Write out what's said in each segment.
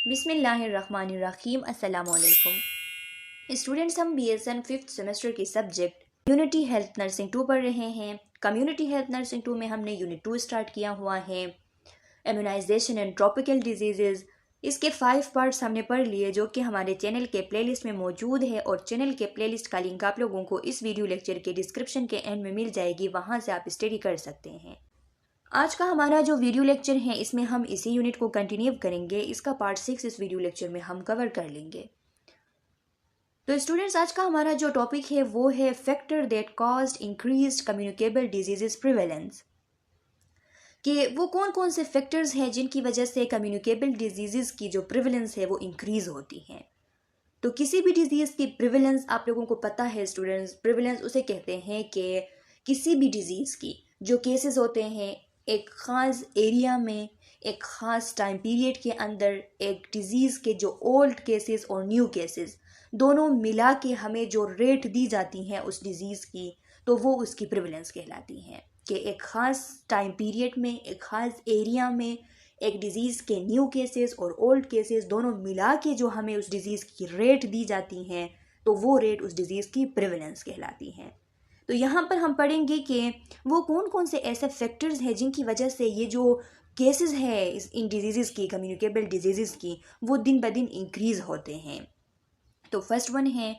बिस्मिल्लाहिर्रहमानिर्रहीम अस्सलामुअलैकुम स्टूडेंट्स, हम BSN 5th सेमेस्टर के सब्जेक्ट कम्युनिटी हेल्थ नर्सिंग 2 पढ़ रहे हैं। कम्युनिटी हेल्थ नर्सिंग 2 में हमने यूनिट 2 स्टार्ट किया हुआ है, इम्यूनाइजेशन एंड ट्रॉपिकल डिजीज़ेज़। इसके 5 पार्ट्स हमने पढ़ लिए जो कि हमारे चैनल के प्लेलिस्ट में मौजूद है, और चैनल के प्लेलिस्ट का लिंक आप लोगों को इस वीडियो लेक्चर के डिस्क्रिप्शन के एंड में मिल जाएगी, वहाँ से आप स्टडी कर सकते हैं। आज का हमारा जो वीडियो लेक्चर है इसमें हम इसी यूनिट को कंटिन्यू करेंगे। इसका पार्ट 6 इस वीडियो लेक्चर में हम कवर कर लेंगे। तो स्टूडेंट्स, आज का हमारा जो टॉपिक है वो है factor that caused increased communicable diseases prevalence, कि वो कौन कौन से फैक्टर्स हैं जिनकी वजह से कम्युनिकेबल डिजीजेस की जो प्रिवेलेंस है वो इंक्रीज होती है। तो किसी भी डिजीज़ की प्रिवेलेंस आप लोगों को पता है स्टूडेंट्स, प्रिवेलेंस उसे कहते हैं कि किसी भी डिजीज़ की जो केसेस होते हैं एक ख़ास एरिया में एक ख़ास टाइम पीरियड के अंदर, एक डिज़ीज़ के जो ओल्ड केसेस और न्यू केसेस दोनों मिला के हमें जो रेट दी जाती हैं उस डिज़ीज़ की, तो वो उसकी प्रिवेलेंस कहलाती हैं। कि एक ख़ास टाइम पीरियड में एक ख़ास एरिया में एक डिज़ीज़ के न्यू केसेस और ओल्ड केसेस दोनों मिला के जो हमें उस डिज़ीज़ की रेट दी जाती हैं, तो वो रेट उस डिज़ीज़ की प्रिवेलेंस कहलाती हैं। तो यहाँ पर हम पढ़ेंगे कि वो कौन कौन से ऐसे फैक्टर्स हैं जिनकी वजह से ये जो केसेस है इन डिजीज़ की, कम्युनिकेबल डिजीज़ की, वो दिन ब दिन इंक्रीज़ होते हैं। तो फर्स्ट वन है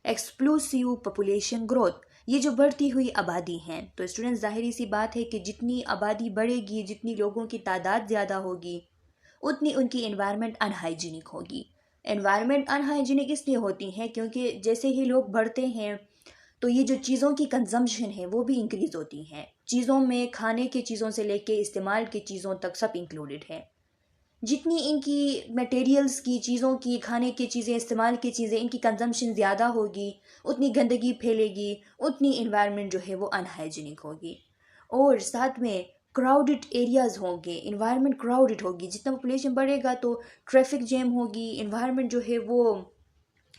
एक्सप्लोसिव पॉपुलेशन ग्रोथ, ये जो बढ़ती हुई आबादी है। तो स्टूडेंट्स, जाहिर सी बात है कि जितनी आबादी बढ़ेगी, जितनी लोगों की तादाद ज़्यादा होगी, उतनी उनकी एनवायरनमेंट अनहाइजीनिक होगी। एनवायरनमेंट अनहाइजीनिक इसलिए होती है क्योंकि जैसे ही लोग बढ़ते हैं तो ये जो चीज़ों की कंजम्पशन है वो भी इंक्रीज़ होती है। चीज़ों में खाने की चीज़ों से लेके इस्तेमाल की चीज़ों तक सब इंक्लूडेड है। जितनी इनकी मटेरियल्स की, चीज़ों की, खाने की चीज़ें, इस्तेमाल की चीज़ें, इनकी कंजम्पशन ज़्यादा होगी, उतनी गंदगी फैलेगी, उतनी इन्वायरमेंट जो है वो अनहाइजीनिक होगी। और साथ में क्राउडेड एरियाज़ होंगे, इन्वायरमेंट क्राउडेड होगी। जितना पॉपुलेशन बढ़ेगा तो ट्रैफिक जैम होगी, इन्वायरमेंट जो है वो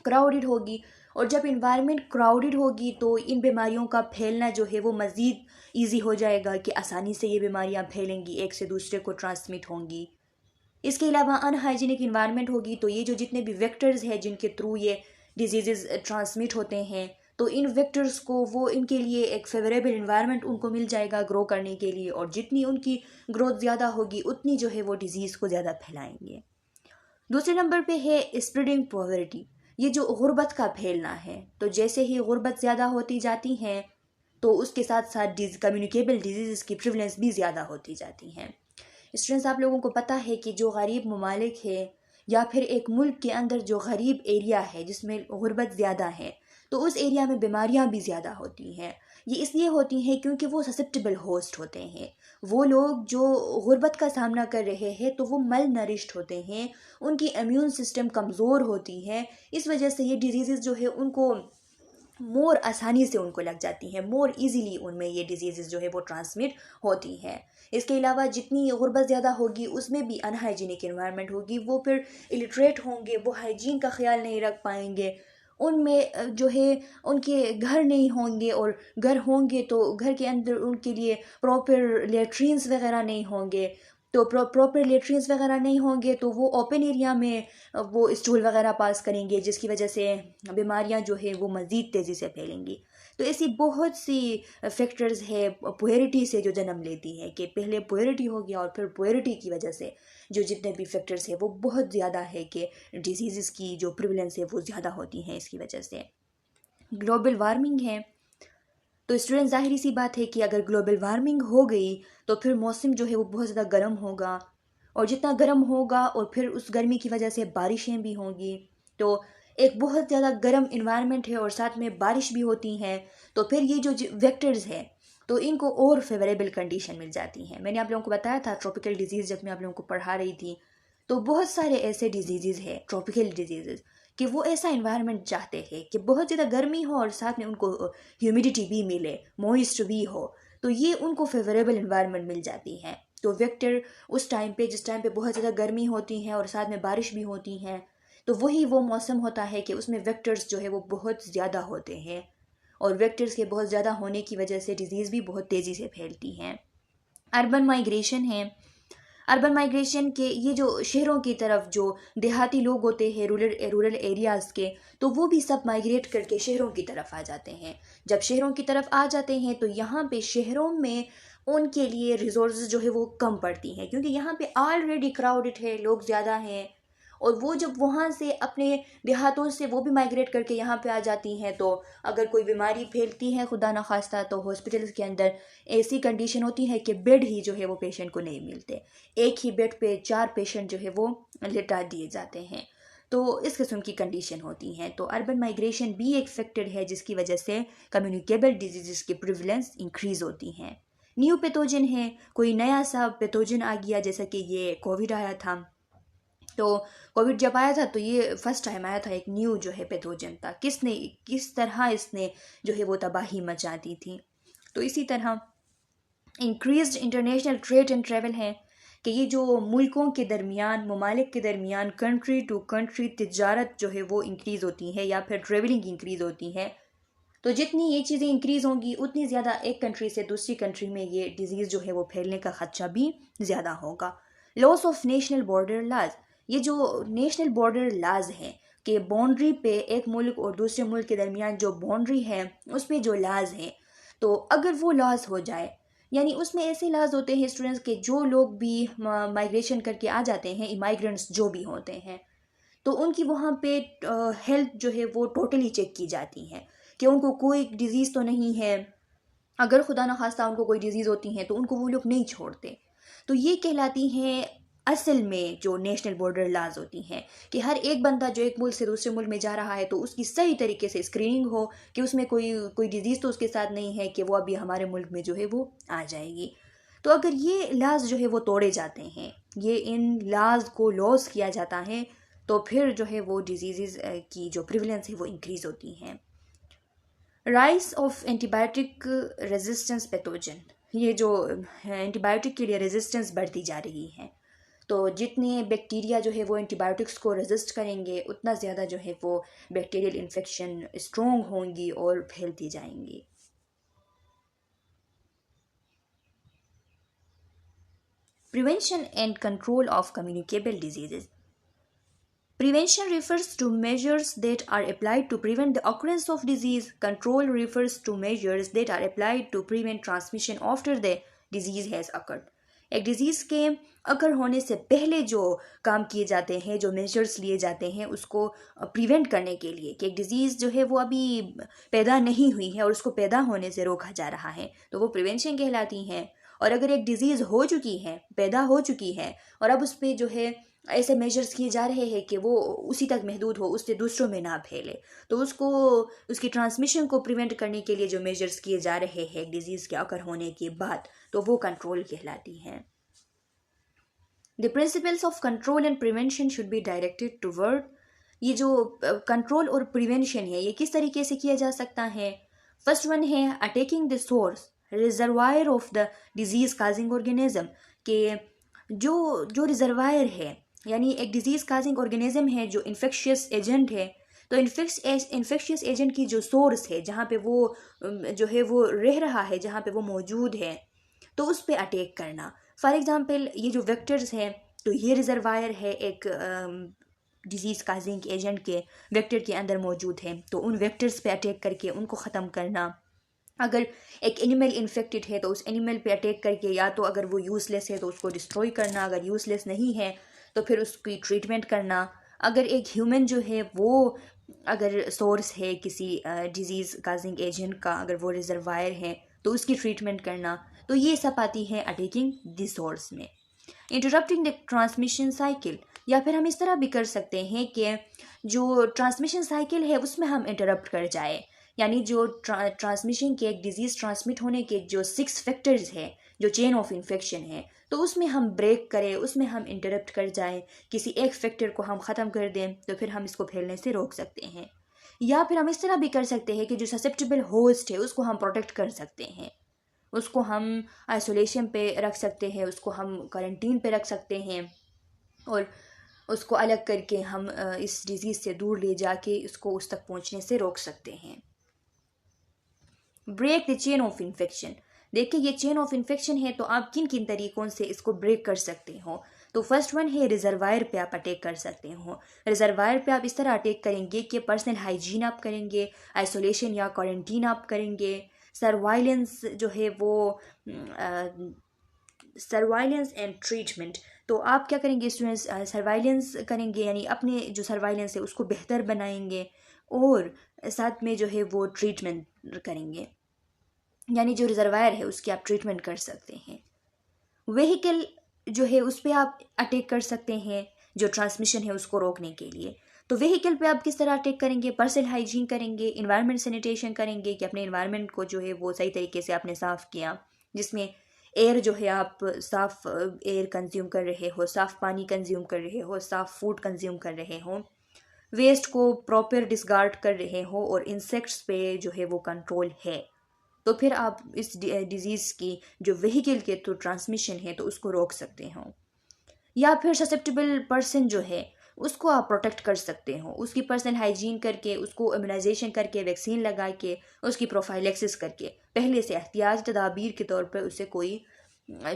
क्राउडेड होगी, और जब इन्वायरमेंट क्राउडेड होगी तो इन बीमारियों का फैलना जो है वो मज़ीद ईजी हो जाएगा, कि आसानी से ये बीमारियां फैलेंगी, एक से दूसरे को ट्रांसमिट होंगी। इसके अलावा अनहाइजीनिक इन्वायरमेंट होगी तो ये जो जितने भी वेक्टर्स हैं जिनके थ्रू ये डिजीज़ ट्रांसमिट होते हैं, तो इन वेक्टर्स को वो इनके लिए एक फेवरेबल इन्वायरमेंट उनको मिल जाएगा ग्रो करने के लिए, और जितनी उनकी ग्रोथ ज़्यादा होगी उतनी जो है वो डिज़ीज़ को ज़्यादा फैलाएंगे। दूसरे नंबर पे है स्प्रेडिंग पॉवर्टी, ये जो गुर्बत का फैलना है। तो जैसे ही गुर्बत ज़्यादा होती जाती है तो उसके साथ साथ कम्युनिकेबल डिजीज़ की प्रिवलेंस भी ज़्यादा होती जाती हैं। स्टूडेंट्स, आप लोगों को पता है कि जो गरीब ममालिक है या फिर एक मुल्क के अंदर जो गरीब एरिया है जिसमें गुर्बत ज़्यादा है, तो उस एरिया में बीमारियां भी ज़्यादा होती हैं। ये इसलिए होती हैं क्योंकि वो ससेप्टेबल होस्ट होते हैं। वो लोग जो गुर्बत का सामना कर रहे हैं तो वो मल नरिश्ड होते हैं, उनकी इम्यून सिस्टम कमज़ोर होती है। इस वजह से ये डिजीज़ जो है उनको मोर आसानी से उनको लग जाती हैं, मोर इजीली उनमें ये डिजीज़ जो है वो ट्रांसमिट होती हैं। इसके अलावा जितनी गुर्बत ज़्यादा होगी उसमें भी अनहाइजीनिक इन्वायरमेंट होगी, वो फिर इलिटरेट होंगे, वो हाइजीन का ख्याल नहीं रख पाएंगे, उनमें जो है उनके घर नहीं होंगे, और घर होंगे तो घर के अंदर उनके लिए प्रॉपर लेट्रिन्स वगैरह नहीं होंगे। तो प्रॉपर लेट्रिन्स वगैरह नहीं होंगे तो वो ओपन एरिया में वो स्टूल वगैरह पास करेंगे, जिसकी वजह से बीमारियां जो है वो मज़ीद तेज़ी से फैलेंगी। तो ऐसी बहुत सी फैक्टर्स है पुअरिटी से जो जन्म लेती है, कि पहले पुअरिटी हो गया और फिर पुअरिटी की वजह से जो जितने भी फैक्टर्स है वो बहुत ज़्यादा है, कि डिजीज़ की जो प्रिवलेंस है वो ज़्यादा होती हैं इसकी वजह से। ग्लोबल वार्मिंग है। तो स्टूडेंट, ज़ाहिर सी बात है कि अगर ग्लोबल वार्मिंग हो गई तो फिर मौसम जो है वो बहुत ज़्यादा गर्म होगा, और जितना गर्म होगा और फिर उस गर्मी की वजह से बारिशें भी होंगी। तो एक बहुत ज़्यादा गर्म इन्वायरमेंट है और साथ में बारिश भी होती हैं, तो फिर ये जो वेक्टर्स है तो इनको और फेवरेबल कंडीशन मिल जाती हैं। मैंने आप लोगों को बताया था ट्रॉपिकल डिजीज़ जब मैं आप लोगों को पढ़ा रही थी, तो बहुत सारे ऐसे डिजीज़ है ट्रॉपिकल डिजीज़ कि वो ऐसा इन्वायरमेंट चाहते हैं कि बहुत ज़्यादा गर्मी हो और साथ में उनको ह्यूमिडिटी भी मिले, मॉइस्ट भी हो, तो ये उनको फेवरेबल इन्वायरमेंट मिल जाती है। तो वेक्टर उस टाइम पे जिस टाइम पे बहुत ज़्यादा गर्मी होती है और साथ में बारिश भी होती हैं, तो वही वो मौसम होता है कि उसमें वेक्टर्स जो है वो बहुत ज़्यादा होते हैं, और वेक्टर्स के बहुत ज़्यादा होने की वजह से डिजीज़ भी बहुत तेज़ी से फैलती हैं। अर्बन माइग्रेशन है। अर्बन माइग्रेशन के ये जो शहरों की तरफ जो देहाती लोग होते हैं रूरल एरियाज़ के, तो वो भी सब माइग्रेट करके शहरों की तरफ आ जाते हैं। जब शहरों की तरफ आ जाते हैं तो यहाँ पे शहरों में उनके लिए रिसोर्स जो है वो कम पड़ती हैं, क्योंकि यहाँ पे ऑलरेडी क्राउडेड है, लोग ज़्यादा हैं। और वो जब वहाँ से अपने देहातों से वो भी माइग्रेट करके यहाँ पे आ जाती हैं, तो अगर कोई बीमारी फैलती है खुदा ना खास्ता, तो हॉस्पिटल्स के अंदर ऐसी कंडीशन होती है कि बेड ही जो है वो पेशेंट को नहीं मिलते। एक ही बेड पे 4 पेशेंट जो है वो लिटा दिए जाते हैं। तो इस किस्म की कंडीशन होती हैं। तो अर्बन माइग्रेशन भी एक फैक्टर है जिसकी वजह से कम्युनिकेबल डिजीज़ की प्रिवलेंस इंक्रीज़ होती हैं। न्यू पैथोजन है, कोई नया सा पैथोजन आ गया, जैसा कि ये कोविड आया था। तो कोविड जब आया था तो ये फर्स्ट टाइम आया था, एक न्यू जो है पैथोजन था। किस तरह इसने जो है वो तबाही मचा दी थी। तो इसी तरह increased international trade and travel है कि ये जो मुल्कों के दरमियान, ममालिक के दरमियान, कंट्री टू कंट्री तिजारत जो है वो इंक्रीज़ होती है या फिर ट्रेवलिंग इंक्रीज़ होती है। तो जितनी ये चीज़ें इंक्रीज़ होंगी उतनी ज़्यादा एक कंट्री से दूसरी कंट्री में ये डिज़ीज़ जो है वो फैलने का खदशा भी ज़्यादा होगा। लॉस ऑफ नेशनल बॉर्डर लाज, ये जो नेशनल बॉर्डर लाज हैं कि बाउंड्री पे एक मुल्क और दूसरे मुल्क के दरमियान जो बाउंड्री है उस पर जो लाज हैं, तो अगर वो लॉस हो जाए, यानी उसमें ऐसे लाज होते हैं स्टूडेंट्स के, जो लोग भी माइग्रेशन करके आ जाते हैं, इमाइग्रेंट्स जो भी होते हैं, तो उनकी वहाँ पे हेल्थ जो है वो टोटली चेक की जाती है कि उनको कोई डिज़ीज़ तो नहीं है। अगर खुदा न खास्ता उनको कोई डिज़ीज़ होती है तो उनको वो लोग नहीं छोड़ते। तो ये कहलाती हैं असल में जो नेशनल बॉर्डर लाज होती हैं कि हर एक बंदा जो एक मुल्क से दूसरे मुल्क में जा रहा है तो उसकी सही तरीके से स्क्रीनिंग हो कि उसमें कोई डिज़ीज़ तो उसके साथ नहीं है कि वो अभी हमारे मुल्क में जो है वो आ जाएगी। तो अगर ये लाज जो है वो तोड़े जाते हैं, ये इन लाज को लॉस किया जाता है, तो फिर जो है वो डिजीज़ की जो प्रिवलेंस है वो इंक्रीज़ होती हैं। Rice of antibiotic resistance pathogen, ये जो एंटीबायोटिक के लिए रेजिस्टेंस बढ़ती जा रही है। तो जितने बैक्टीरिया जो है वो एंटीबायोटिक्स को रेजिस्ट करेंगे उतना ज़्यादा जो है वो बैक्टीरियल इन्फेक्शन स्ट्रॉन्ग होंगी और फैलती जाएंगी। Prevention and control of communicable diseases. Prevention refers to measures that are applied to prevent the occurrence of disease. Control refers to measures that are applied to prevent transmission after the disease has occurred. एक disease के अकर होने से पहले जो काम किए जाते हैं, जो मेजर्स लिए जाते हैं उसको प्रिवेंट करने के लिए, कि एक डिज़ीज़ जो है वो अभी पैदा नहीं हुई है और उसको पैदा होने से रोका जा रहा है, तो वो प्रिवेंशन कहलाती हैं। और अगर एक डिज़ीज़ हो चुकी है, पैदा हो चुकी है, और अब उस पर जो है ऐसे मेजर्स किए जा रहे हैं कि वो उसी तक महदूद हो, उससे दूसरों में ना फैले, तो उसकी ट्रांसमिशन को प्रिवेंट करने के लिए जो मेजर्स किए जा रहे हैं डिजीज़ के अकर होने के बाद, तो वो कंट्रोल कहलाती हैं। The principles of control and prevention should be directed toward, ये जो कंट्रोल और प्रिवेंशन है ये किस तरीके से किया जा सकता है। फर्स्ट वन है attacking the source reservoir of the disease causing organism, के जो रिजर्वायर है, यानी एक डिजीज़ काजिंग ऑर्गेनिज्म है जो इन्फेक्शियस एजेंट है, तो इन्फेक्शियस एजेंट की जो सोर्स है, जहाँ पे वो जो है वो रह रहा है, जहाँ पे वो मौजूद है, तो उस पर अटैक करना। फॉर एग्ज़ाम्पल ये जो वेक्टर्स हैं, तो ये रिजर्वायर है एक डिजीज़ काजिंग एजेंट के वेक्टर के अंदर मौजूद है, तो उन वेक्टर्स पे अटैक करके उनको ख़त्म करना। अगर एक एनिमल इन्फेक्टेड है तो उस एनिमल पे अटैक करके या तो अगर वो यूज़लेस है तो उसको डिस्ट्रॉय करना, अगर यूज़लेस नहीं है तो फिर उसकी ट्रीटमेंट करना। अगर एक ह्यूमन जो है वो अगर सोर्स है किसी डिजीज़ काजिंग एजेंट का, अगर वो रिजर्वायर है तो उसकी ट्रीटमेंट करना। तो ये सब आती है अटैकिंग द सोर्स में। इंटरप्टिंग द ट्रांसमिशन साइकिल, या फिर हम इस तरह भी कर सकते हैं कि जो ट्रांसमिशन साइकिल है उसमें हम इंटरप्ट कर जाए, यानी जो ट्रांसमिशन के एक डिजीज़ ट्रांसमिट होने के जो 6 फैक्टर्स है, जो चेन ऑफ इन्फेक्शन है, तो उसमें हम ब्रेक करें, उसमें हम इंटरप्ट कर जाएं, किसी एक फैक्टर को हम ख़त्म कर दें, तो फिर हम इसको फैलने से रोक सकते हैं। या फिर हम इस तरह भी कर सकते हैं कि जो ससेप्टेबल होस्ट है उसको हम प्रोटेक्ट कर सकते हैं, उसको हम आइसोलेशन पे रख सकते हैं, उसको हम क्वारंटीन पे रख सकते हैं, और उसको अलग करके हम इस डिज़ीज़ से दूर ले जाके उसको उस तक पहुंचने से रोक सकते हैं। Break the chain of infection, देखिए ये चेन ऑफ इन्फेक्शन है, तो आप किन किन तरीक़ों से इसको ब्रेक कर सकते हो। तो फर्स्ट वन है रिजर्वायर पे आप अटैक कर सकते हो। रिजर्वायर पे आप इस तरह अटैक करेंगे कि पर्सनल हाइजीन आप करेंगे, आइसोलेशन या क्वारंटीन आप करेंगे, सर्वाइलेंस जो है वो सर्वाइलेंस एंड ट्रीटमेंट। तो आप क्या करेंगे स्टूडेंट्स, सर्वाइलेंस करेंगे, यानी अपने जो सर्वाइलेंस है उसको बेहतर बनाएंगे, और साथ में जो है वो ट्रीटमेंट करेंगे, यानी जो रिजर्वायर है उसकी आप ट्रीटमेंट कर सकते हैं। व्हीकल जो है उस पर आप अटैक कर सकते हैं, जो ट्रांसमिशन है उसको रोकने के लिए। तो व्हीकल पे आप किस तरह अटैक करेंगे, पर्सनल हाइजीन करेंगे, इन्वायरमेंट सैनिटेशन करेंगे कि अपने इन्वायरमेंट को जो है वो सही तरीके से आपने साफ़ किया, जिसमें एयर जो है आप साफ़ एयर कंज्यूम कर रहे हो, साफ़ पानी कंज्यूम कर रहे हो, साफ़ फूड कंज्यूम कर रहे हो, वेस्ट को प्रॉपर डिस्कार्ड कर रहे हो, और इंसेक्ट्स पे जो है वो कंट्रोल है। तो फिर आप इस डिज़ीज़ की जो व्हीकल के थ्रू ट्रांसमिशन है तो उसको रोक सकते हो। या फिर ससेप्टेबल पर्सन जो है उसको आप प्रोटेक्ट कर सकते हो, उसकी पर्सनल हाइजीन करके, उसको इम्यूनाइजेशन करके, वैक्सीन लगा के, उसकी प्रोफाइलेक्सिस करके, पहले से एहतियाती तदाबीर के तौर पर उसे कोई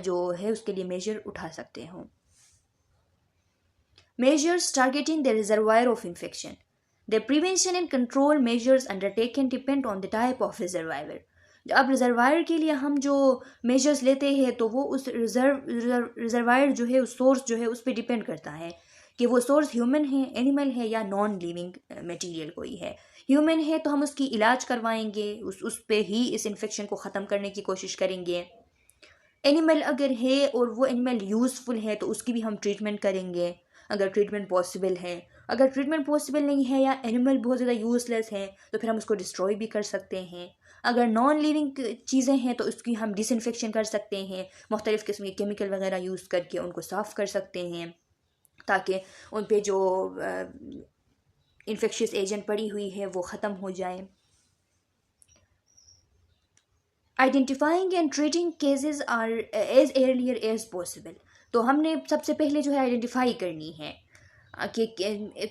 जो है उसके लिए मेजर उठा सकते हो। Measures targeting the reservoir of infection. The prevention and control measures undertaken depend on the type of reservoir. अब रिजर्वायर के लिए हम जो मेजर्स लेते हैं तो वो उस रिजर्वायर जो है, उस सोर्स जो है उस पर डिपेंड करता है कि वो सोर्स ह्यूमन है, एनिमल है, या नॉन लिविंग मटेरियल कोई है। ह्यूमन है तो हम उसकी इलाज करवाएंगे, उस पे ही इस इन्फेक्शन को ख़त्म करने की कोशिश करेंगे। एनिमल अगर है और वो एनिमल यूज़फुल है तो उसकी भी हम ट्रीटमेंट करेंगे, अगर ट्रीटमेंट पॉसिबल है। अगर ट्रीटमेंट पॉसिबल नहीं है या एनिमल बहुत ज़्यादा यूज़लेस है तो फिर हम उसको डिस्ट्रॉय भी कर सकते हैं। अगर नॉन लिविंग चीज़ें हैं तो उसकी हम डिसइंफेक्शन कर सकते हैं, मुख्तलिफ़ किस्म के केमिकल वगैरह यूज़ करके उनको साफ़ कर सकते हैं, ताकि उन पे जो इन्फेक्शियस एजेंट पड़ी हुई है वो ख़त्म हो जाए। Identifying and treating cases are as earlier as possible. तो हमने सबसे पहले जो है आइडेंटिफाई करनी है कि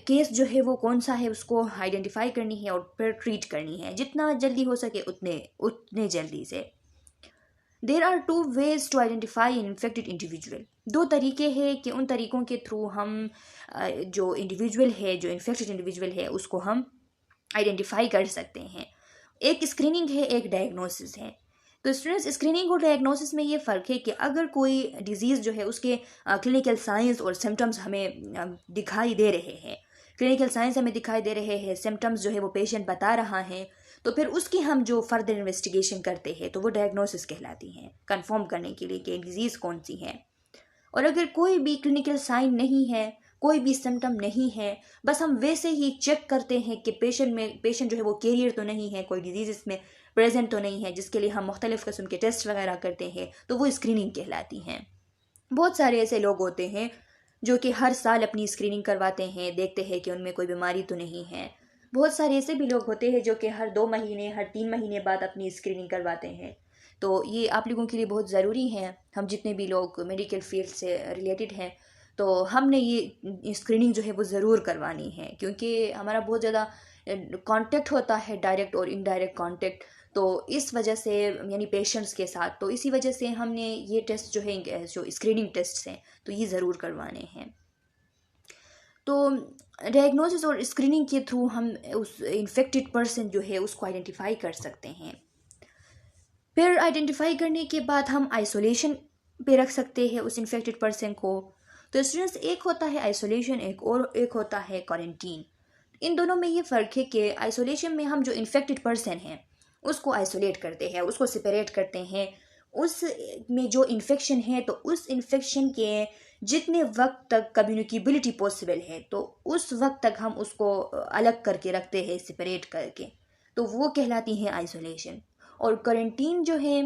केस जो है वो कौन सा है, उसको आइडेंटिफाई करनी है और फिर ट्रीट करनी है, जितना जल्दी हो सके उतने जल्दी से। There are two ways to identify an infected individual. दो तरीके हैं कि उन तरीक़ों के थ्रू हम जो इंडिविजुअल है, जो इन्फेक्टेड इंडिविजुअल है, उसको हम आइडेंटिफाई कर सकते हैं। एक स्क्रीनिंग है, एक डायग्नोसिस है। तो स्टूडेंट्स, स्क्रीनिंग और डायग्नोसिस में ये फ़र्क है कि अगर कोई डिज़ीज़ जो है उसके क्लिनिकल साइंस और सिम्टम्स हमें दिखाई दे रहे हैं, क्लिनिकल साइंस हमें दिखाई दे रहे हैं, सिम्टम्स जो है वो पेशेंट बता रहा है, तो फिर उसकी हम जो फर्दर इन्वेस्टिगेशन करते हैं तो वो डायग्नोसिस कहलाती हैं, कंफर्म करने के लिए कि डिज़ीज़ कौन सी है। और अगर कोई भी क्लिनिकल साइन नहीं है, कोई भी सिम्टम नहीं है, बस हम वैसे ही चेक करते हैं कि पेशेंट जो है वो कैरियर तो नहीं है, कोई डिजीज़ इसमें प्रेजेंट तो नहीं है, जिसके लिए हम मुख्तलिफ़ किस्म के टेस्ट वगैरह करते हैं, तो वो स्क्रीनिंग कहलाती हैं। बहुत सारे ऐसे लोग होते हैं जो कि हर साल अपनी स्क्रीनिंग करवाते हैं, देखते हैं कि उनमें कोई बीमारी तो नहीं है। बहुत सारे ऐसे भी लोग होते हैं जो कि हर 2 महीने, हर 3 महीने बाद अपनी स्क्रीनिंग करवाते हैं। तो ये आप लोगों के लिए बहुत ज़रूरी है, हम जितने भी लोग मेडिकल फील्ड से रिलेटेड हैं, तो हमने ये स्क्रीनिंग जो है वो ज़रूर करवानी है, क्योंकि हमारा बहुत ज़्यादा कांटेक्ट होता है, डायरेक्ट और इनडायरेक्ट कांटेक्ट। तो इस वजह से, यानी पेशेंट्स के साथ, तो इसी वजह से हमने ये टेस्ट जो है, जो स्क्रीनिंग टेस्ट हैं, तो ये ज़रूर करवाने हैं। तो डायग्नोसिस और स्क्रीनिंग के थ्रू हम उस इन्फेक्टेड पर्सन जो है उसको आइडेंटिफाई कर सकते हैं। फिर आइडेंटिफाई करने के बाद हम आइसोलेशन पे रख सकते हैं उस इन्फेक्टेड पर्सन को। तो स्टूडेंट्स, एक होता है आइसोलेशन, एक होता है क्वारंटीन। इन दोनों में ये फ़र्क है कि आइसोलेशन में हम जो इन्फेक्टेड पर्सन हैं उसको आइसोलेट करते हैं, उसको सेपरेट करते हैं। उस में जो इन्फेक्शन है तो उस इन्फेक्शन के जितने वक्त तक कम्युनिकेबिलिटी पॉसिबल है तो उस वक्त तक हम उसको अलग करके रखते हैं, सेपरेट करके, तो वो कहलाती हैं आइसोलेशन। और क्वारंटीन जो है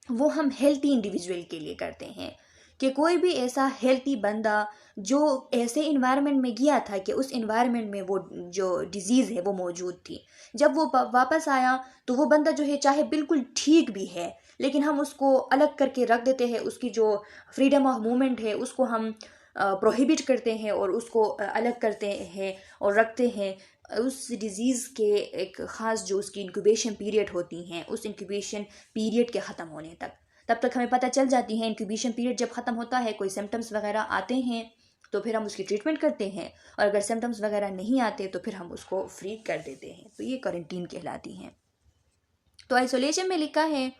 वो हम हेल्थी इंडिविजुअल के लिए करते हैं कि कोई भी ऐसा हेल्थी बंदा जो ऐसे इन्वायरमेंट में गया था कि उस इन्वायरमेंट में वो जो डिज़ीज़ है वो मौजूद थी, जब वो वापस आया तो वो बंदा जो है चाहे बिल्कुल ठीक भी है, लेकिन हम उसको अलग करके रख देते हैं, उसकी जो फ्रीडम ऑफ मूवमेंट है उसको हम प्रोहिबिट करते हैं और उसको अलग करते हैं और रखते हैं उस डिज़ीज़ के एक ख़ास जो उसकी इंक्यूबेशन पीरियड होती हैं, उस इंक्यूबेशन पीरियड के ख़त्म होने तक, तब तक हमें पता चल जाती है। इंक्यूबेशन पीरियड जब ख़त्म होता है, कोई सिम्टम्स वगैरह आते हैं तो फिर हम उसकी ट्रीटमेंट करते हैं, और अगर सिम्टम्स वगैरह नहीं आते तो फिर हम उसको फ्री कर देते हैं। तो ये क्वारंटीन कहलाती हैं। तो आइसोलेशन में लिखा है,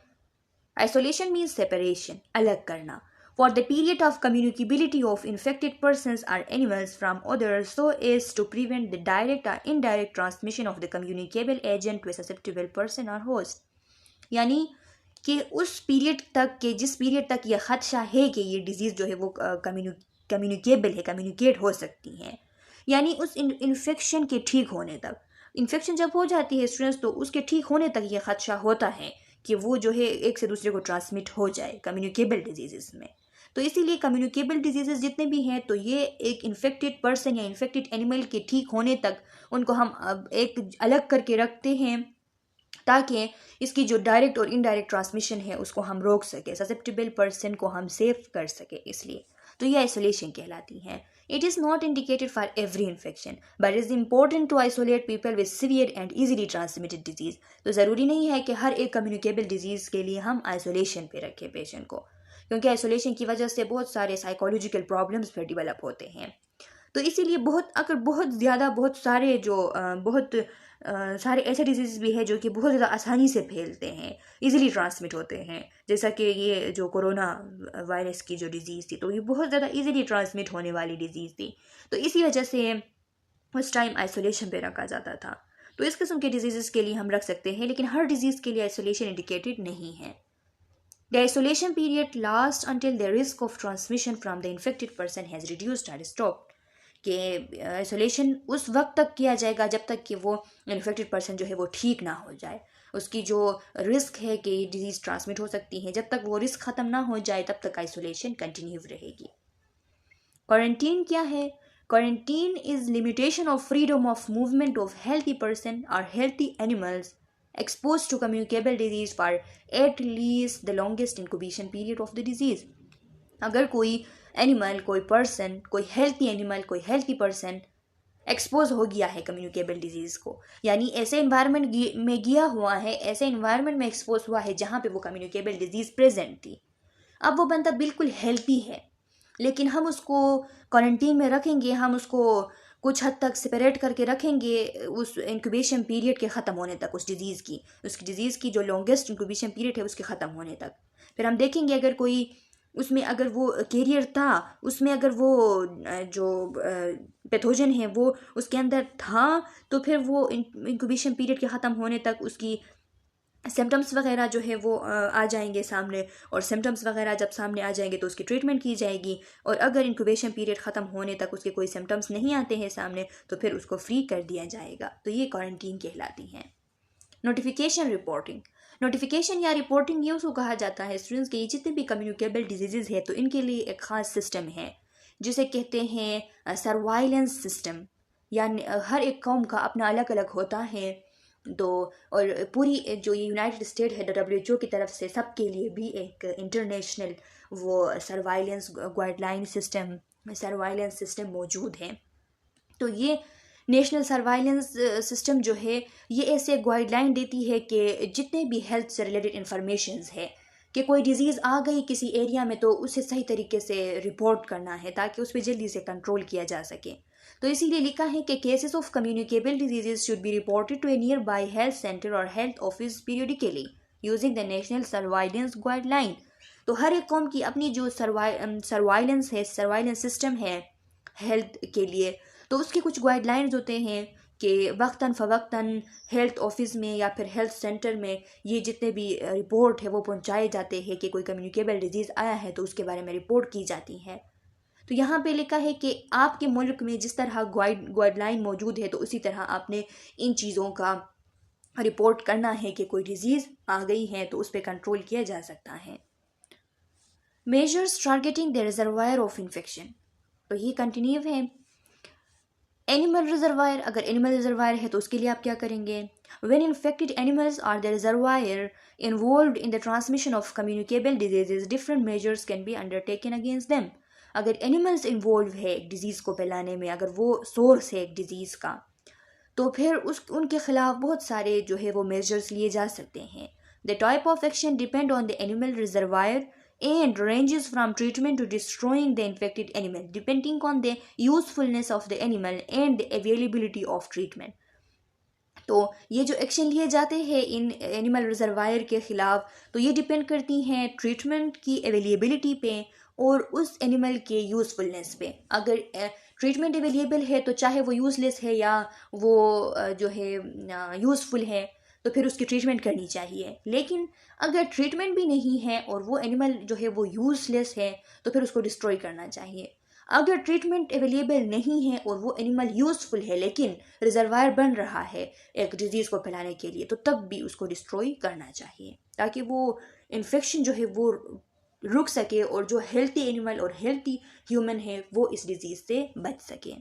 आइसोलेशन मीन्स सेपरेशन, अलग करना, for the period of communicability of infected persons or animals from others so as to prevent the direct or indirect transmission of the communicable agent to a susceptible person or host। यानी कि उस period तक के, जिस period तक ये खदशा है कि ये डिजीज़ जो है वो कम्युनिकेबल है, कम्युनिकेट हो सकती है, यानी उस इन्फेक्शन के ठीक होने तक। इन्फेक्शन जब हो जाती है स्टूडेंट्स, तो उसके ठीक होने तक ये खदशा होता है कि वो जो है एक से दूसरे को ट्रांसमिट हो जाए कम्युनिकेबल डिजीज़ में। तो इसीलिए कम्युनिकेबल डिजीज़ जितने भी हैं, तो ये एक इन्फेक्टेड पर्सन या इन्फेक्टेड एनिमल के ठीक होने तक उनको हम अब एक अलग करके रखते हैं, ताकि इसकी जो डायरेक्ट और इनडायरेक्ट ट्रांसमिशन है उसको हम रोक सके, ससेप्टेबल पर्सन को हम सेव कर सके। इसलिए तो ये आइसोलेशन कहलाती है। It is not indicated for every infection but is important to isolate people with severe and easily transmitted disease. तो ज़रूरी नहीं है कि हर एक कम्युनिकेबल डिजीज़ के लिए हम आइसोलेशन पे रखें पेशेंट को, क्योंकि आइसोलेशन की वजह से बहुत सारे साइकोलॉजिकल प्रॉब्लम्स फिर डेवलप होते हैं। तो इसीलिए बहुत ज़्यादा बहुत सारे सारे ऐसे डिजीज़ भी है जो कि बहुत ज़्यादा आसानी से फैलते हैं, इजीली ट्रांसमिट होते हैं, जैसा कि ये जो कोरोना वायरस की जो डिज़ीज़ थी, तो ये बहुत ज़्यादा इजीली ट्रांसमिट होने वाली डिज़ीज़ थी। तो इसी वजह से उस टाइम आइसोलेशन पे रखा जाता था। तो इस किस्म के डिजीज़ के लिए हम रख सकते हैं, लेकिन हर डिजीज़ के लिए आइसोलेशन इंडिकेटेड नहीं है। The isolation period lasts until the risk of transmission from the infected person has reduced or stopped। कि आइसोलेशन उस वक्त तक किया जाएगा जब तक कि वो इन्फेक्टेड पर्सन जो है वो ठीक ना हो जाए, उसकी जो रिस्क है कि डिजीज़ ट्रांसमिट हो सकती है, जब तक वो रिस्क ख़त्म ना हो जाए तब तक आइसोलेशन कंटिन्यू रहेगी। क्वारंटीन क्या है? Quarantine is limitation of freedom of movement of healthy person और healthy animals exposed to communicable disease for at least the longest incubation period of the disease। अगर कोई एनिमल, कोई पर्सन, कोई healthy animal, कोई healthy person expose हो गया है communicable disease को, यानी ऐसे इन्वायरमेंट में गया हुआ है, ऐसे इन्वायरमेंट में एक्सपोज हुआ है जहाँ पे वो कम्युनिकेबल डिजीज़ प्रेजेंट थी। अब वो बंदा बिल्कुल हेल्थी है, लेकिन हम उसको क्वारंटीन में रखेंगे, हम उसको कुछ हद तक सेपरेट करके रखेंगे उस इंक्यूबेशन पीरियड के ख़त्म होने तक, उसकी डिज़ीज़ की जो लॉन्गेस्ट इंक्यूबेशन पीरियड है उसके ख़त्म होने तक। फिर हम देखेंगे अगर कोई उसमें अगर वो कैरियर था, उसमें अगर वो जो पैथोजन है वो उसके अंदर था, तो फिर वो इंक्यूबेशन पीरियड के ख़त्म होने तक उसकी सिम्टम्स वगैरह जो है वो आ जाएंगे सामने, और सिम्टम्स वगैरह जब सामने आ जाएंगे तो उसकी ट्रीटमेंट की जाएगी। और अगर इंक्यूबेशन पीरियड ख़त्म होने तक उसके कोई सिम्टम्स नहीं आते हैं सामने, तो फिर उसको फ्री कर दिया जाएगा। तो ये क्वारंटीन कहलाती हैं। नोटिफिकेशन रिपोर्टिंग, नोटिफिकेशन या रिपोर्टिंग ये उसको कहा जाता है स्टूडेंट्स के, ये जितने भी कम्युनिकेबल डिजीज़ है तो इनके लिए एक ख़ास सिस्टम है जिसे कहते हैं सर्वाइलेंस सिस्टम। यानी हर एक कौम का अपना अलग अलग होता है। तो और पूरी जो ये यूनाइटेड स्टेट है WHO की तरफ से सबके लिए भी एक इंटरनेशनल वो सर्वाइलेंस सिस्टम मौजूद है। तो ये नेशनल सर्वाइलेंस सिस्टम जो है ये ऐसे गाइडलाइन देती है कि जितने भी हेल्थ से रिलेटेड इंफॉर्मेशंस है कि कोई डिज़ीज़ आ गई किसी एरिया में तो उसे सही तरीके से रिपोर्ट करना है ताकि उस पर जल्दी से कंट्रोल किया जा सके। तो इसीलिए लिखा है कि cases of communicable diseases should be reported to a nearby health centre और health office periodically using the national surveillance guideline. तो हर एक कौम की अपनी जो सर्वाइलेंस सिस्टम है हेल्थ के लिए, तो उसके कुछ गाइडलाइंस होते हैं कि वक्तन फ़वक्तन हेल्थ ऑफिस में या फिर हेल्थ सेंटर में ये जितने भी रिपोर्ट है वो पहुंचाए जाते हैं कि कोई कम्युनिकेबल डिजीज़ आया है तो उसके बारे में रिपोर्ट की जाती है। तो यहाँ पे लिखा है कि आपके मुल्क में जिस तरह गाइडलाइन मौजूद है तो उसी तरह आपने इन चीज़ों का रिपोर्ट करना है कि कोई डिजीज़ आ गई है तो उस पर कंट्रोल किया जा सकता है। Measures targeting the reservoir of infection, तो ये कंटिन्यू है। एनिमल रिजर्वायर, अगर एनिमल रिजर्वायर है तो उसके लिए आप क्या करेंगे? When infected animals are the reservoir involved in the transmission of communicable diseases, different measures can be undertaken against them। अगर एनिमल्स इन्वॉल्व है एक डिज़ीज़ को फैलाने में, अगर वो सोर्स है एक डिज़ीज़ का, तो फिर उनके खिलाफ बहुत सारे जो है वो मेजर्स लिए जा सकते हैं। The type of action depend on the animal reservoir and ranges from treatment to destroying the infected animal depending on the usefulness of the animal and the availability of treatment। तो ये जो action लिए जाते हैं in animal reservoir के ख़िलाफ़, तो ये डिपेंड करती हैं ट्रीटमेंट की अवेलेबिलिटी पे और उस एनिमल के यूज़फुलनेस पे। अगर ट्रीटमेंट अवेलेबल है तो चाहे वो यूज़लेस है या वो जो है यूज़फुल है, तो फिर उसकी ट्रीटमेंट करनी चाहिए। लेकिन अगर ट्रीटमेंट भी नहीं है और वो एनिमल जो है वो यूज़लेस है, तो फिर उसको डिस्ट्रॉय करना चाहिए। अगर ट्रीटमेंट अवेलेबल नहीं है और वो एनिमल यूज़फुल है लेकिन रिजर्वायर बन रहा है एक डिजीज़ को फैलाने के लिए, तो तब भी उसको डिस्ट्रॉय करना चाहिए ताकि वो इन्फेक्शन जो है वो रुक सके और जो हेल्थी एनिमल और हेल्थी ह्यूमन है वो इस डिजीज़ से बच सके।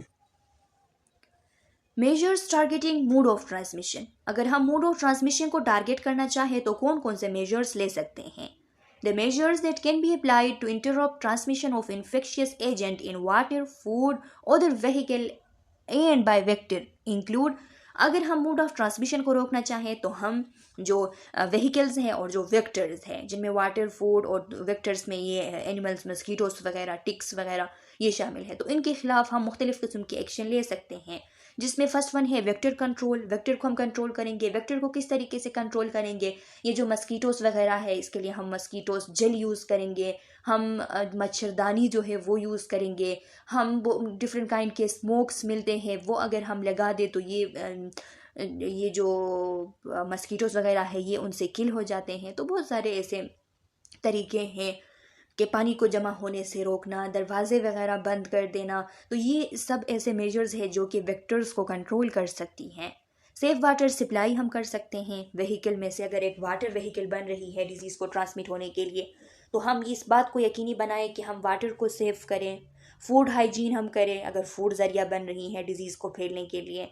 Measures targeting mode of transmission. अगर हम मोड ऑफ ट्रांसमिशन को टारगेट करना चाहें तो कौन कौन से मेजर्स ले सकते हैं? The measures that can be applied to interrupt transmission of infectious agent in water, food, other vehicle and by vector include। अगर हम मोड ऑफ ट्रांसमिशन को रोकना चाहें तो हम जो व्हीकल्स हैं और जो वेक्टर्स हैं जिनमें वाटर, फूड और वेक्टर्स में ये एनिमल्स, मस्कीटोस वगैरह, टिक्स वगैरह ये शामिल है, तो इनके खिलाफ हम मुख्तलिफ़ किस्म के एक्शन ले सकते हैं। जिसमें फर्स्ट वन है वेक्टर कंट्रोल। वेक्टर को हम कंट्रोल करेंगे। वेक्टर को किस तरीके से कंट्रोल करेंगे? ये जो मस्कीटोस वगैरह है इसके लिए हम मस्कीटोस जेल यूज़ करेंगे, हम मच्छरदानी जो है वो यूज़ करेंगे, हम वो डिफरेंट काइंड के स्मोक्स मिलते हैं वो अगर हम लगा दें तो ये जो मस्कीटोस वगैरह है ये उनसे किल हो जाते हैं। तो बहुत सारे ऐसे तरीके हैं कि पानी को जमा होने से रोकना, दरवाजे वगैरह बंद कर देना, तो ये सब ऐसे मेजर्स हैं जो कि वेक्टर्स को कंट्रोल कर सकती हैं। सेफ वाटर सप्लाई हम कर सकते हैं। व्हीकल में से अगर एक वाटर व्हीकल बन रही है डिजीज़ को ट्रांसमिट होने के लिए, तो हम इस बात को यकीनी बनाएं कि हम वाटर को सेव करें। फूड हाइजीन हम करें अगर फूड ज़रिया बन रही है डिजीज़ को फैलने के लिए।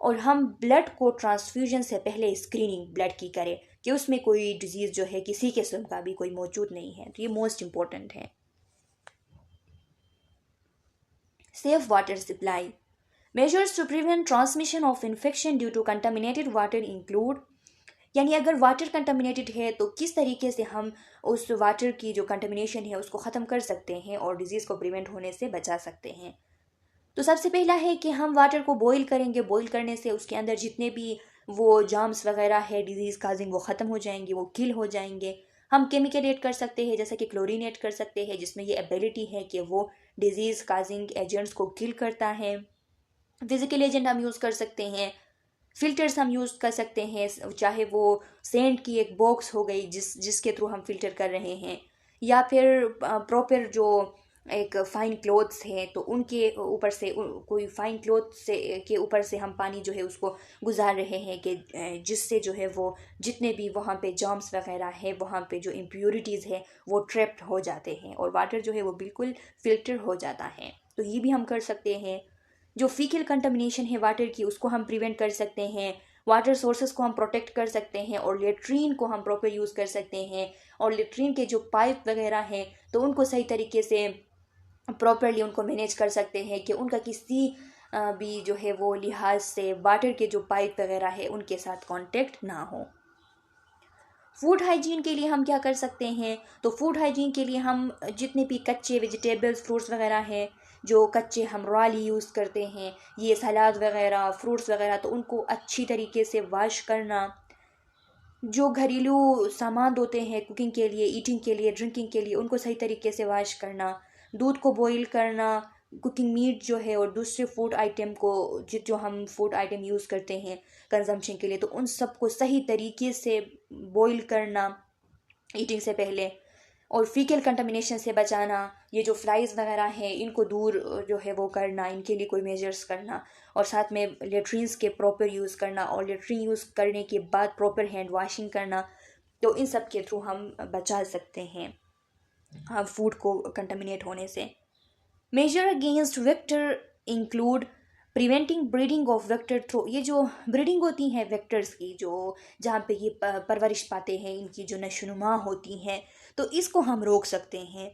और हम ब्लड को ट्रांसफ्यूजन से पहले स्क्रीनिंग ब्लड की करें कि उसमें कोई डिजीज़ जो है किसी किस्म का भी कोई मौजूद नहीं है, तो ये मोस्ट इम्पॉर्टेंट है। Safe water supply. Measures to prevent transmission of infection due to contaminated water include. यानी अगर वाटर कंटामिनेटेड है तो किस तरीके से हम उस वाटर की जो कंटामिनेशन है उसको ख़त्म कर सकते हैं और डिजीज़ को प्रिवेंट होने से बचा सकते हैं। तो सबसे पहला है कि हम वाटर को बॉईल करेंगे। बॉईल करने से उसके अंदर जितने भी वो जाम्स वगैरह है डिजीज़ काजिंग वो ख़त्म हो जाएंगे, वो किल हो जाएंगे। हम केमिकल ऐड कर सकते हैं जैसे कि क्लोरीन ऐड कर सकते हैं जिसमें ये एबिलिटी है कि वो डिजीज़ काजिंग एजेंट्स को किल करता है। फिज़िकल एजेंट हम यूज़ कर सकते हैं। फ़िल्टर्स हम यूज़ कर सकते हैं, चाहे वो सेंट की एक बॉक्स हो गई जिसके थ्रू हम फ़िल्टर कर रहे हैं, या फिर प्रॉपर जो एक फ़ाइन क्लोथ्स हैं तो उनके ऊपर से कोई फ़ाइन क्लोथ से के ऊपर से हम पानी जो है उसको गुजार रहे हैं कि जिससे जो है वो जितने भी वहाँ पे जर्म्स वगैरह है, वहाँ पे जो इम्प्योरिटीज़ है वो ट्रैप्ड हो जाते हैं और वाटर जो है वो बिल्कुल फ़िल्टर हो जाता है। तो ये भी हम कर सकते हैं। जो फीकल कंटामिनेशन है वाटर की उसको हम प्रिवेंट कर सकते हैं। वाटर सोर्सेज को हम प्रोटेक्ट कर सकते हैं और लेट्रीन को हम प्रॉपर यूज़ कर सकते हैं। और लेट्रीन के जो पाइप वगैरह हैं तो उनको सही तरीके से प्रॉपरली उनको मैनेज कर सकते हैं कि उनका किसी भी जो है वो लिहाज से वाटर के जो पाइप वगैरह है उनके साथ कांटेक्ट ना हो। फूड हाइजीन के लिए हम क्या कर सकते हैं? तो फूड हाइजीन के लिए हम जितने भी कच्चे वेजिटेबल्स, फ्रूट्स वगैरह हैं जो कच्चे हम रॉली यूज़ करते हैं, ये सलाद वगैरह, फ्रूट्स वगैरह, तो उनको अच्छी तरीके से वॉश करना। जो घरेलू सामान होते हैं कुकिंग के लिए, ईटिंग के लिए, ड्रिंकिंग के लिए, उनको सही तरीके से वॉश करना। दूध को बॉईल करना, कुकिंग मीट जो है और दूसरे फूड आइटम को जो हम फूड आइटम यूज़ करते हैं कंजम्पशन के लिए, तो उन सब को सही तरीके से बॉईल करना ईटिंग से पहले। और फीकल कंटामिनेशन से बचाना, ये जो फ्लाइज वगैरह हैं इनको दूर जो है वो करना, इनके लिए कोई मेजर्स करना। और साथ में लेट्रिन्स के प्रॉपर यूज़ करना और लेट्रिन यूज़ करने के बाद प्रॉपर हैंड वॉशिंग करना। तो इन सब के थ्रू हम बचा सकते हैं हम फूड को कंटामिनेट होने से। Measure against vector include preventing breeding of vector through. ये जो ब्रीडिंग होती है वेक्टर्स की, जो जहाँ पे ये परवरिश पाते हैं, इनकी जो नशोनुमा होती हैं, तो इसको हम रोक सकते हैं।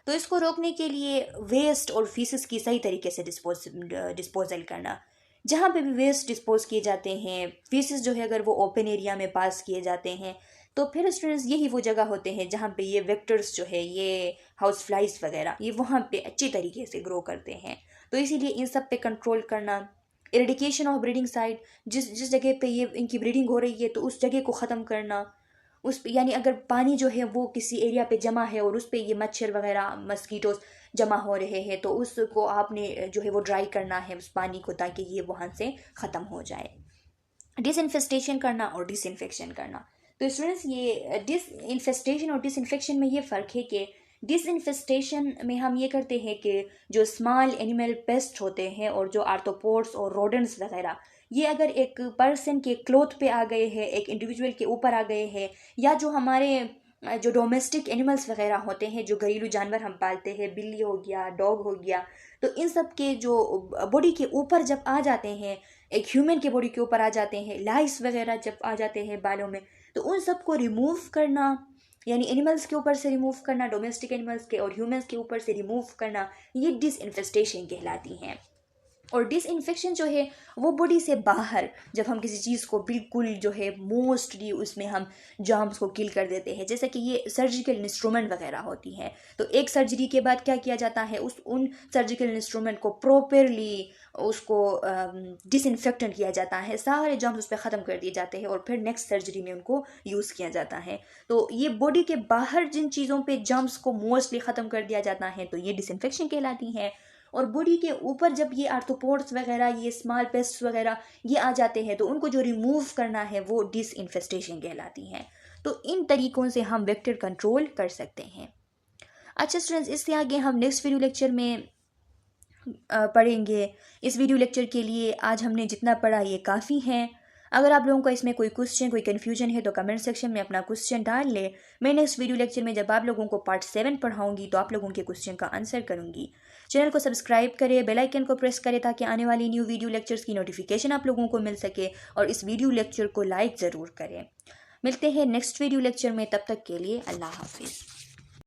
तो इसको रोकने के लिए वेस्ट और फीसेस की सही तरीके से डिस्पोजल करना। जहाँ पे भी वेस्ट डिस्पोज किए जाते हैं, फेसेस जो है अगर वो ओपन एरिया में पास किए जाते हैं, तो फिर स्टूडेंट्स यही वो जगह होते हैं जहाँ पे ये वेक्टर्स जो है, ये हाउस फ्लाइज वगैरह, ये वहाँ पे अच्छी तरीके से ग्रो करते हैं। तो इसीलिए इन सब पे कंट्रोल करना, इरेडिकेशन ऑफ ब्रीडिंग साइट, जिस जगह पे ये इनकी ब्रीडिंग हो रही है तो उस जगह को ख़त्म करना, उस यानी अगर पानी जो है वो किसी एरिया पे जमा है और उस पे ये मच्छर वगैरह मस्कीटोज जमा हो रहे हैं, तो उसको आपने जो है वो ड्राई करना है उस पानी को, ताकि ये वहाँ से ख़त्म हो जाए। डिसइंफेस्टेशन करना और डिसइंफेक्शन करना। तो स्टूडेंट्स ये डिसइंफेस्टेशन और डिसइंफेक्शन में ये फ़र्क है कि डिसइंफेस्टेशन में हम ये करते हैं कि जो स्मॉल एनिमल पेस्ट होते हैं और जो आर्थ्रोपोड्स और रोडेंट्स वगैरह, ये अगर एक पर्सन के क्लोथ पे आ गए हैं, एक इंडिविजुअल के ऊपर आ गए हैं, या जो हमारे जो डोमेस्टिक एनिमल्स वगैरह होते हैं, जो घरेलू जानवर हम पालते हैं, बिल्ली हो गया, डॉग हो गया, तो इन सब के जो बॉडी के ऊपर जब आ जाते हैं, एक ह्यूमन के बॉडी के ऊपर आ जाते हैं, लाइस वगैरह जब आ जाते हैं बालों में, तो उन सबको रिमूव करना, यानी एनिमल्स के ऊपर से रिमूव करना, डोमेस्टिक एनिमल्स के और ह्यूमंस के ऊपर से रिमूव करना, ये डिसइंफेस्टेशन कहलाती हैं। और डिसइंफेक्शन जो है वो बॉडी से बाहर, जब हम किसी चीज़ को बिल्कुल जो है मोस्टली उसमें हम जर्म्स को किल कर देते हैं, जैसे कि ये सर्जिकल इंस्ट्रूमेंट वगैरह होती हैं, तो एक सर्जरी के बाद क्या किया जाता है, उन सर्जिकल इंस्ट्रूमेंट को प्रॉपरली उसको डिसइंफेक्टेंट किया जाता है, सारे जर्म्स उस पर ख़त्म कर दिए जाते हैं और फिर नेक्स्ट सर्जरी में उनको यूज़ किया जाता है। तो ये बॉडी के बाहर जिन चीज़ों पे जर्म्स को मोस्टली ख़त्म कर दिया जाता है, तो ये डिसइंफेक्शन कहलाती हैं। और बॉडी के ऊपर जब ये आर्थ्रोपोड्स वगैरह, ये स्मॉल पेस्ट्स वगैरह ये आ जाते हैं, तो उनको जो रिमूव करना है वो डिसइंफेस्टेशन कहलाती हैं। तो इन तरीक़ों से हम वेक्टर कंट्रोल कर सकते हैं। अच्छा स्टूडेंट्स, इससे आगे हम नेक्स्ट वीडियो लेक्चर में पढ़ेंगे। इस वीडियो लेक्चर के लिए आज हमने जितना पढ़ा ये काफ़ी है। अगर आप लोगों को इसमें कोई क्वेश्चन, कोई कन्फ्यूजन है तो कमेंट सेक्शन में अपना क्वेश्चन डाल ले। मैं नेक्स्ट वीडियो लेक्चर में जब आप लोगों को पार्ट 7 पढ़ाऊंगी तो आप लोगों के क्वेश्चन का आंसर करूंगी। चैनल को सब्सक्राइब करें, बेल आइकन को प्रेस करें ताकि आने वाली न्यू वीडियो लेक्चर्स की नोटिफिकेशन आप लोगों को मिल सके, और इस वीडियो लेक्चर को लाइक ज़रूर करें। मिलते हैं नेक्स्ट वीडियो लेक्चर में, तब तक के लिए अल्लाह हाफिज़।